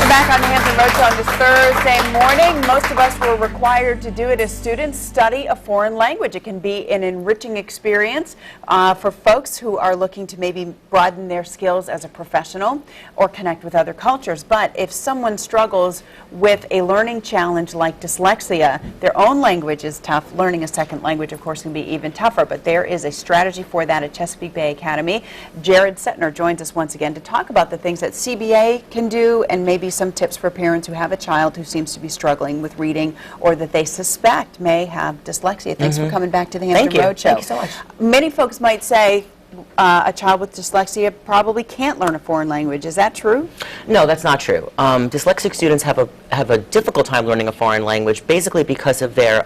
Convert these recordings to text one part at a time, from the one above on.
We're back on the Hampton Roadshow on this Thursday morning. Most of us were required to do it as students, study a foreign language. It can be an enriching experience for folks who are looking to maybe broaden their skills as a professional or connect with other cultures. But if someone struggles with a learning challenge like dyslexia, their own language is tough. Learning a second language, of course, can be even tougher. But there is a strategy for that at Chesapeake Bay Academy. Jared Setner joins us once again to talk about the things that CBA can do and maybe some tips for parents who have a child who seems to be struggling with reading or that they suspect may have dyslexia. Thanks for coming back to the Hampton Roadshow. Thank you so much. Many folks might say a child with dyslexia probably can't learn a foreign language. Is that true? No, that's not true. Dyslexic students have a difficult time learning a foreign language basically because of their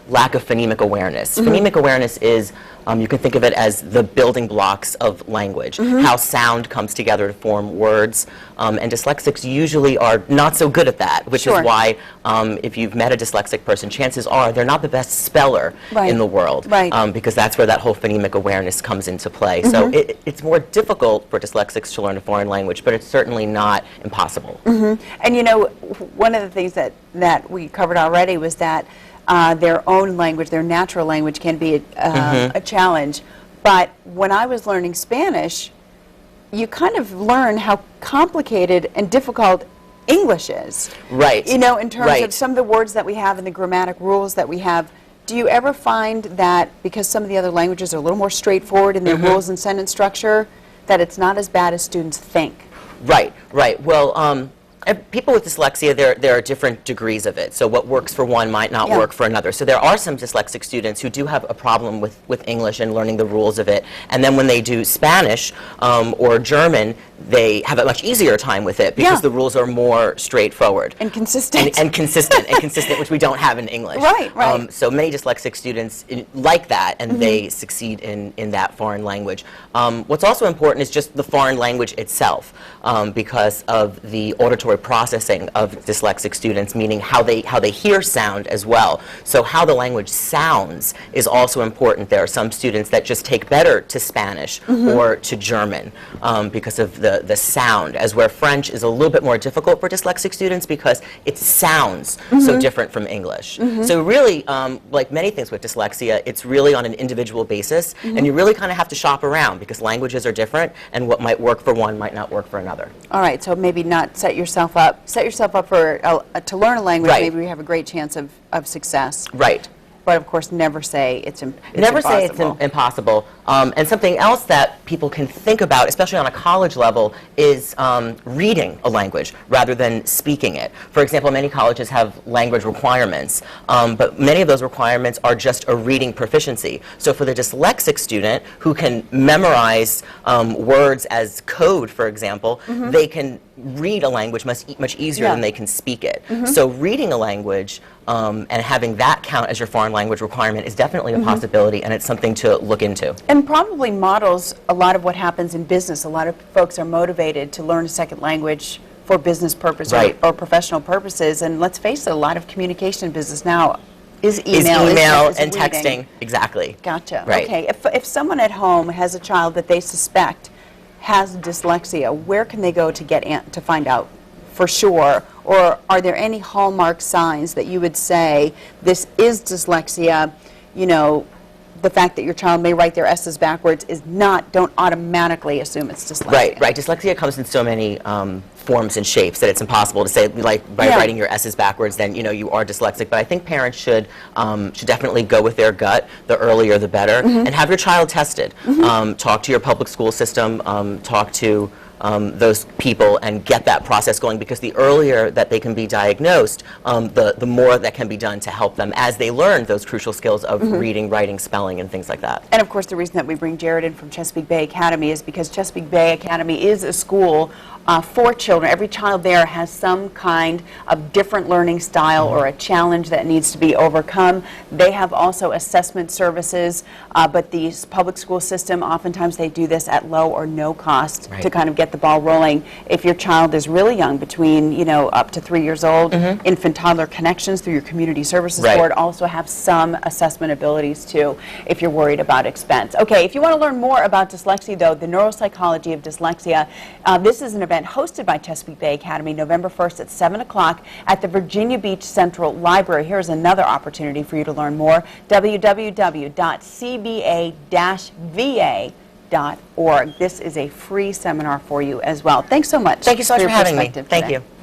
lack of phonemic awareness. Phonemic awareness is, you can think of it as the building blocks of language, how sound comes together to form words, and dyslexics usually are not so good at that, which is why if you've met a dyslexic person, chances are they're not the best speller in the world, because that's where that whole phonemic awareness comes into play. So it's more difficult for dyslexics to learn a foreign language, but it's certainly not impossible. And you know, one of the things that we covered already was that their own language, their natural language, can be a challenge. But when I was learning Spanish, you kind of learn how complicated and difficult English is. Right. You know, in terms of some of the words that we have and the grammatic rules that we have. Do you ever find that because some of the other languages are a little more straightforward in their rules and sentence structure, that it's not as bad as students think? Right, right. Well, people with dyslexia, there are different degrees of it. So what works for one might not work for another. So there are some dyslexic students who do have a problem with English and learning the rules of it. And then when they do Spanish or German, they have a much easier time with it because the rules are more straightforward. And consistent. And consistent, which we don't have in English. Right, right. So many dyslexic students like that, and they succeed in that foreign language. What's also important is just the foreign language itself, because of the auditory processing of dyslexic students, meaning how they hear sound as well. So how the language sounds is also important. There are some students that just take better to Spanish or to German because of the sound, as where French is a little bit more difficult for dyslexic students because it sounds so different from English. So really, like many things with dyslexia, it's really on an individual basis, and you really kind of have to shop around because languages are different, and what might work for one might not work for another. All right, so maybe not set yourself up for to learn a language. Maybe we have a great chance of success. Right. But of course, never say it's impossible. Never say it's impossible. And something else that people can think about, especially on a college level, is reading a language rather than speaking it. For example, many colleges have language requirements, but many of those requirements are just a reading proficiency. So for the dyslexic student who can memorize words as code, for example, they can read a language much easier than they can speak it. So reading a language and having that count as your foreign language requirement is definitely a possibility, and it's something to look into. And probably models a lot of what happens in business. A lot of folks are motivated to learn a second language for business purposes or professional purposes. And let's face it, a lot of communication in business now is email and texting. Exactly. Gotcha. Right. Okay. If someone at home has a child that they suspect has dyslexia, where can they go to find out for sure? Or are there any hallmark signs that you would say this is dyslexia? You know, the fact that your child may write their S's backwards is not, don't automatically assume it's dyslexia. Right, right. Dyslexia comes in so many forms and shapes that it's impossible to say, like, by writing your S's backwards, then, you know, you are dyslexic. But I think parents should definitely go with their gut. The earlier, the better. And have your child tested. Talk to your public school system. Talk to those people and get that process going, because the earlier that they can be diagnosed, the more that can be done to help them as they learn those crucial skills of reading, writing, spelling, and things like that. And of course, the reason that we bring Jared in from Chesapeake Bay Academy is because Chesapeake Bay Academy is a school for children. Every child there has some kind of different learning style or a challenge that needs to be overcome. They have also assessment services, but the public school system, oftentimes they do this at low or no cost to kind of get the ball rolling. If your child is really young, between, you know, up to 3 years old, infant toddler connections through your community services board also have some assessment abilities too, if you're worried about expense. Okay, if you want to learn more about dyslexia though, the neuropsychology of dyslexia, this is an event event hosted by Chesapeake Bay Academy November 1st at 7 o'clock at the Virginia Beach Central Library. Here's another opportunity for you to learn more, www.cba-va.org. This is a free seminar for you as well. Thanks so much. Thank you so much for having me. Perspective Thank today. you.